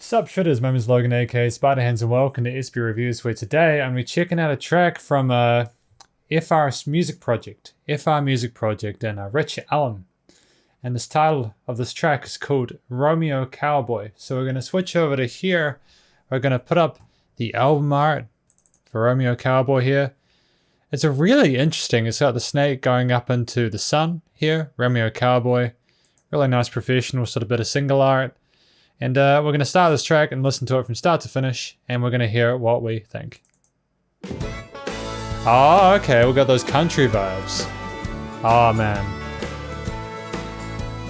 Sup shitters, my name is Logan aka Spiderhands and welcome to SB Reviews, where today I'm going to be checking out a track from FR Music Project and Rich Allen. And this title of this track is called Romeo Cowboy. So we're going to switch over to here. We're going to put up the album art for Romeo Cowboy here. It's a really interesting, it's got the snake going up into the sun here, Romeo Cowboy. Really nice professional sort of bit of single art. And we're going to start this track and listen to it from start to finish, and we're going to hear what we think. Oh, okay, we got those country vibes. Oh, man.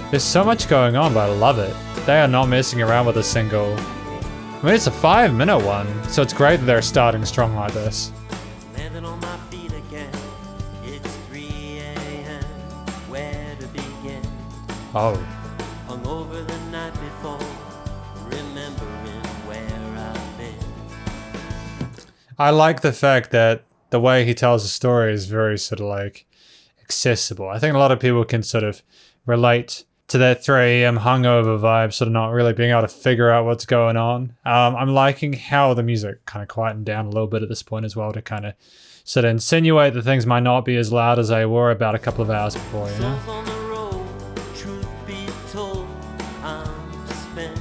There's so much going on, but I love it. They are not messing around with a single. I mean, it's a 5-minute one, so it's great that they're starting strong like this. Landing on my feet again. It's 3 a.m. Where to begin? Oh. Hung over the night before, remembering where I've been. I like the fact that the way he tells the story is very sort of like accessible. I think a lot of people can sort of relate to that 3 a.m. hungover vibe, sort of not really being able to figure out what's going on. I'm liking how the music kind of quietened down a little bit at this point as well, to kind of sort of insinuate that things might not be as loud as they were about a couple of hours before, you know? Souls on the road, truth be told, I'm spent.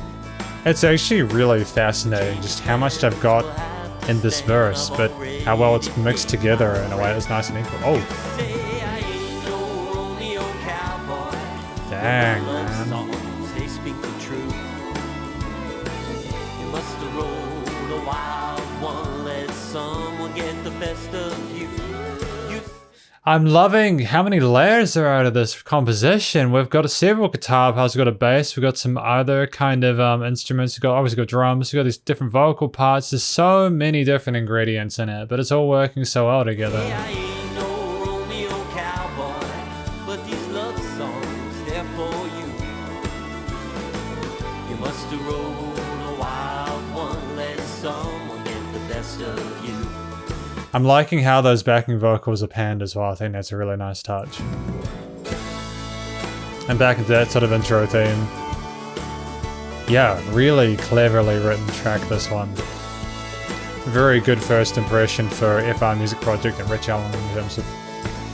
It's actually really fascinating just how much they've got in this verse, but how well it's mixed together in a way that's nice and equal. Oh, Say I ain't no Romeo Cowboy. dang, Love man. songs, they speak the truth. You must have rolled a wild one, let someone get the best of you. I'm loving how many layers there are to this composition. We've got several guitar parts, we've got a bass, we've got some other kind of instruments, obviously got drums, we've got these different vocal parts. There's so many different ingredients in it, but it's all working so well together. I ain't no Romeo Cowboy, but these love songs, they're for you. You must have rolled a wild one, let someone get the best of you. I'm liking how those backing vocals are panned as well. I think that's a really nice touch. And back into that sort of intro theme. Yeah, really cleverly written track, this one. Very good first impression for FR Music Project and Rich Allen in terms of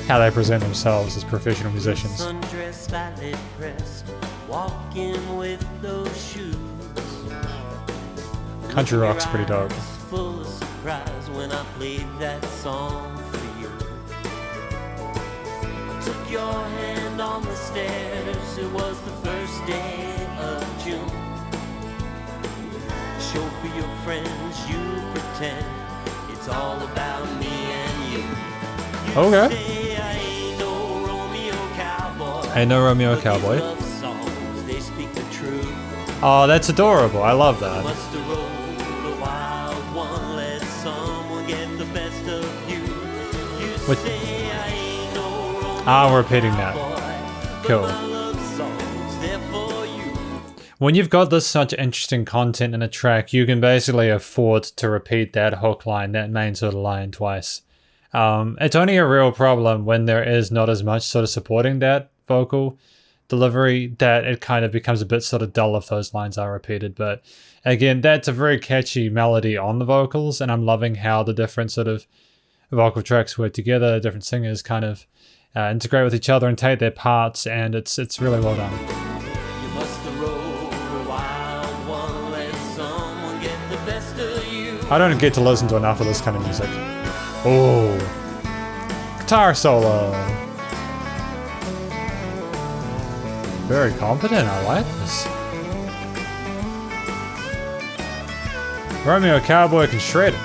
how they present themselves as professional musicians. Sundress, slightly pressed, walking with those shoes. Country rock's pretty dope. Full of surprise when I played that song for you. I took your hand on the stairs, it was the first day of June. Show for your friends, you pretend it's all about me and you. You Okay. say I ain't no Romeo Cowboy. Ain't no Romeo Cowboy. Love songs, they speak the truth. Oh, that's adorable. I love that. Must have rolled a wild one, let someone get the best of you. You What- say I ain't no Romeo I'm repeating that. Cowboy, Cool. but my love songs, they're for you. When you've got this such interesting content in a track, you can basically afford to repeat that hook line, that main sort of line twice. It's only a real problem when there is not as much sort of supporting that vocal delivery, that it kind of becomes a bit sort of dull if those lines are repeated. But again, that's a very catchy melody on the vocals, and I'm loving how the different sort of vocal tracks work together. Different singers kind of integrate with each other and take their parts, and it's really well done. You must have rolled a wild one, let someone get the best of you. I don't get to listen to enough of this kind of music. Oh, guitar solo. Very competent, I like this. Romeo Cowboy can shred it.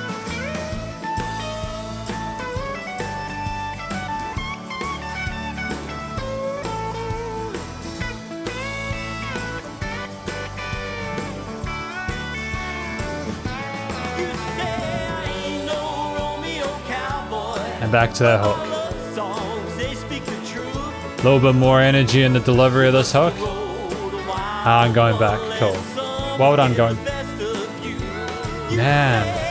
You say I ain't no Romeo Cowboy. And back to that hook. Love songs, they speak the truth. A little bit more energy in the delivery of this hook. I'm going back, cool. Well done, going. Man.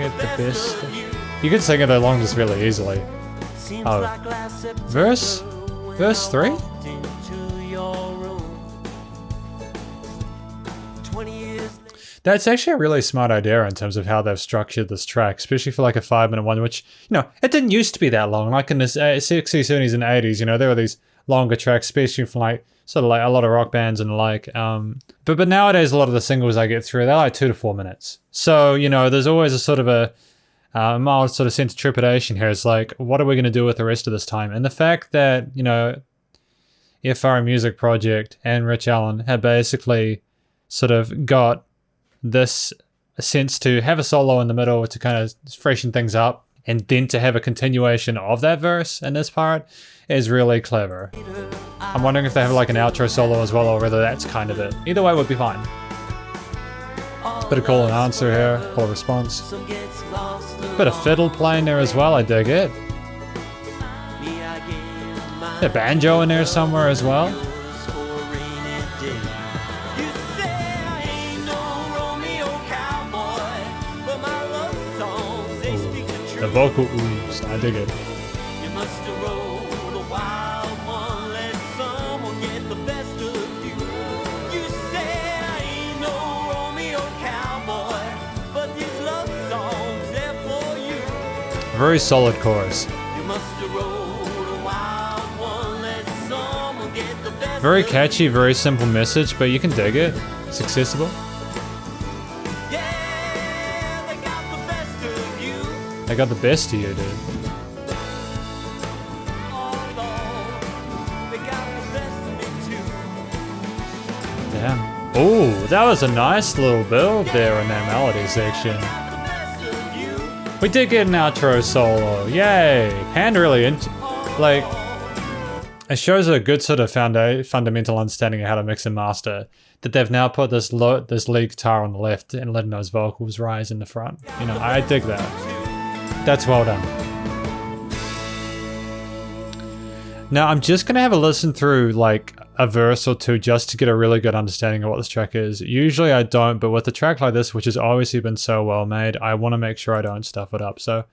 get the best. You could sing it along just really easily. Oh, verse 3. That's actually a really smart idea in terms of how they've structured this track, especially for like a 5-minute one, which, you know, it didn't used to be that long. Like in the 60s, 70s, and 80s, you know, there were these longer tracks, especially from like sort of like a lot of rock bands and like. But nowadays, a lot of the singles I get through, they're like 2 to 4 minutes. So, you know, there's always a sort of a mild sort of sense of trepidation here. It's like, what are we going to do with the rest of this time? And the fact that, you know, FR Music Project and Rich Allen have basically sort of got this sense to have a solo in the middle to kind of freshen things up, and then to have a continuation of that verse in this part is really clever. I'm wondering if they have like an outro solo as well, or whether that's kind of it. Either way would be fine. Bit of call and answer here, call response. Bit of fiddle playing there as well, I dig it. A banjo in there somewhere as well. The vocal oohs, I dig it. You must have rolled a wild one, let someone get the best of you. You say I ain't no Romeo Cowboy, but these love songs, they're for you. Very solid chorus. You must have rolled a wild one, let someone get the best. Very catchy, very simple message, but you can dig it. It's accessible. I got the best of you, dude. Damn. Oh, that was a nice little build there in that melody section. We did get an outro solo. Yay! Hand really like, it shows a good sort of fundamental understanding of how to mix and master. That they've now put this lead guitar on the left and letting those vocals rise in the front. You know, I dig that. That's well done. Now I'm just going to have a listen through like a verse or two just to get a really good understanding of what this track is. Usually I don't, but with a track like this, which has obviously been so well made, I want to make sure I don't stuff it up. So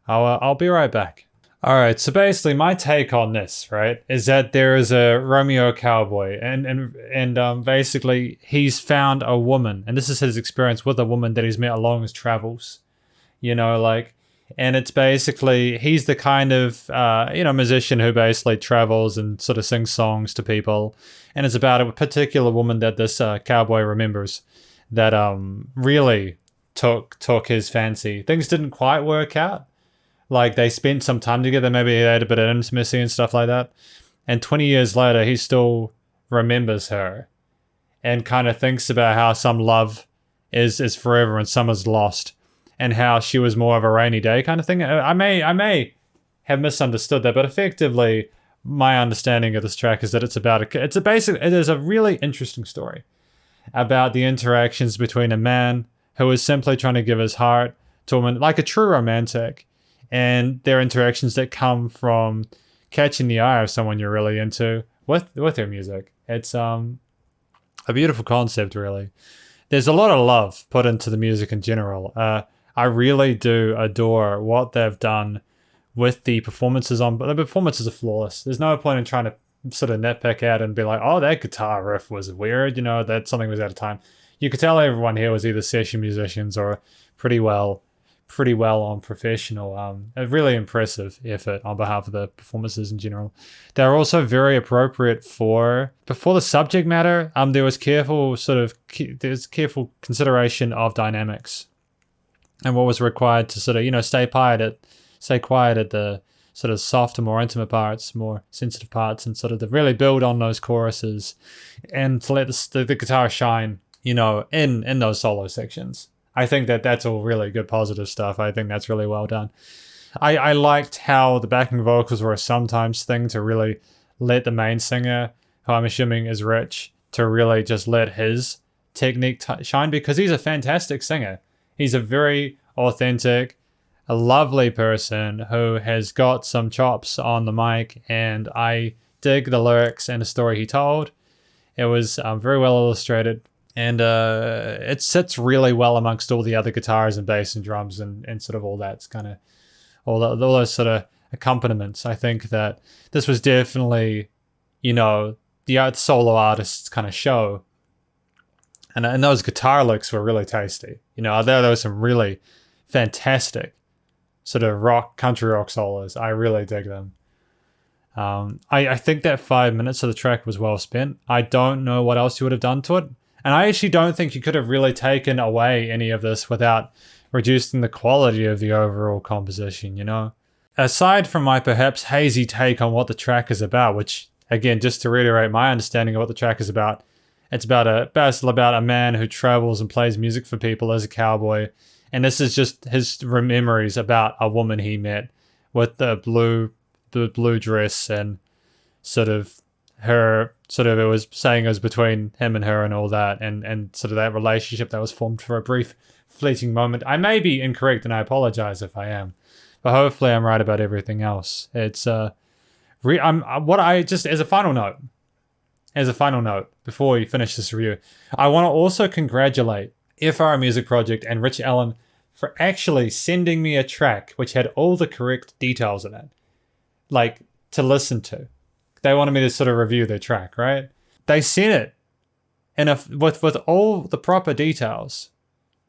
I'll be right back. All right, so basically my take on this, right, is that there is a Romeo Cowboy and basically he's found a woman, and this is his experience with a woman that he's met along his travels, you know, like. And it's basically, he's the kind of, musician who basically travels and sort of sings songs to people. And it's about a particular woman that this cowboy remembers that really took his fancy. Things didn't quite work out. Like, they spent some time together. Maybe they had a bit of intimacy and stuff like that. And 20 years later, he still remembers her and kind of thinks about how some love is forever and some is lost. And how she was more of a rainy day kind of thing. I may have misunderstood that, but effectively, my understanding of this track is that it is a really interesting story about the interactions between a man who is simply trying to give his heart to a woman, like a true romantic, and their interactions that come from catching the eye of someone you're really into with their music. It's a beautiful concept, really. There's a lot of love put into the music in general. I really do adore what they've done with the performances but the performances are flawless. There's no point in trying to sort of nitpick out and be like, oh, that guitar riff was weird, you know, that something was out of time. You could tell everyone here was either session musicians or pretty well on professional. A really impressive effort on behalf of the performances in general. They're also very appropriate for the subject matter. There was careful consideration of dynamics and what was required to sort of, you know, stay quiet at the sort of softer, more intimate parts, more sensitive parts, and sort of to really build on those choruses and to let the guitar shine, you know, in those solo sections. I think that's all really good, positive stuff. I think that's really well done. I liked how the backing vocals were a sometimes thing to really let the main singer, who I'm assuming is Rich, to really just let his technique shine, because he's a fantastic singer. He's a very authentic, a lovely person who has got some chops on the mic, and I dig the lyrics and the story he told. It was very well illustrated, And it sits really well amongst all the other guitars and bass and drums and sort of all that's kind of all those sort of accompaniments. I think that this was definitely, the solo artist's kind of show. And those guitar licks were really tasty. There was some really fantastic sort of country rock solos. I really dig them. I think that 5 minutes of the track was well spent. I don't know what else you would have done to it. And I actually don't think you could have really taken away any of this without reducing the quality of the overall composition, Aside from my perhaps hazy take on what the track is about, which, again, just to reiterate my understanding of what the track is about, it's basically about a man who travels and plays music for people as a cowboy. And this is just his memories about a woman he met with the blue dress and sort of it was saying it was between him and her and all that, and sort of that relationship that was formed for a brief fleeting moment. I may be incorrect and I apologize if I am, but hopefully I'm right about everything else. It's as a final note before we finish this review, I want to also congratulate FR Music Project and Rich Allen for actually sending me a track which had all the correct details in it, like to listen to. They wanted me to sort of review their track, right? They sent it with all the proper details.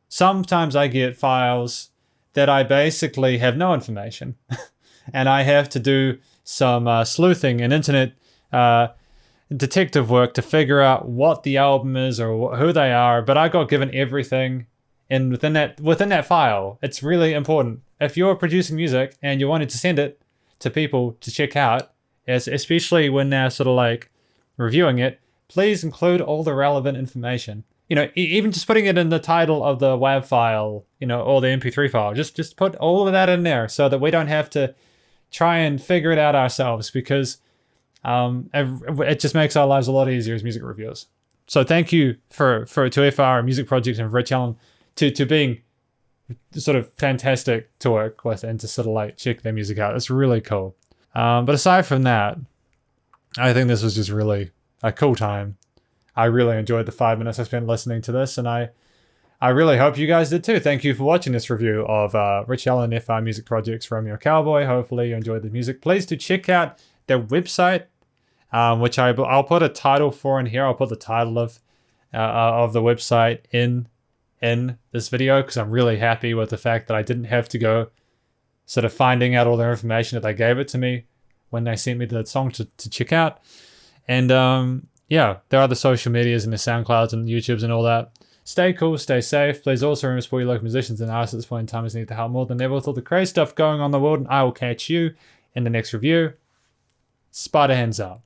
Sometimes I get files that I basically have no information, and I have to do some sleuthing and internet detective work to figure out what the album is or who they are. But I got given everything within that file. It's really important. If you're producing music and you wanted to send it to people to check out, especially when they're sort of like reviewing it, please include all the relevant information. Even just putting it in the title of the WAV file, or the MP3 file. Just put all of that in there so that we don't have to try and figure it out ourselves, because it just makes our lives a lot easier as music reviewers. So thank you to FR Music Project and Rich Allen to being sort of fantastic to work with and to sort of like check their music out. It's really cool. But aside from that, I think this was just really a cool time. I really enjoyed the 5 minutes I spent listening to this, and I really hope you guys did too. Thank you for watching this review of Rich Allen FR Music Project's Romeo Cowboy. Hopefully you enjoyed the music. Please do check out their website, which I'll put a title for in here. I'll put the title of the website in this video, because I'm really happy with the fact that I didn't have to go sort of finding out all the information, that they gave it to me when they sent me the song to check out. And there are the social medias and the SoundClouds and YouTubes and all that. Stay cool, stay safe. Please also remember to support your local musicians and artists at this point in time, as need the help more than ever with all the crazy stuff going on in the world. And I will catch you in the next review. Spider hands out.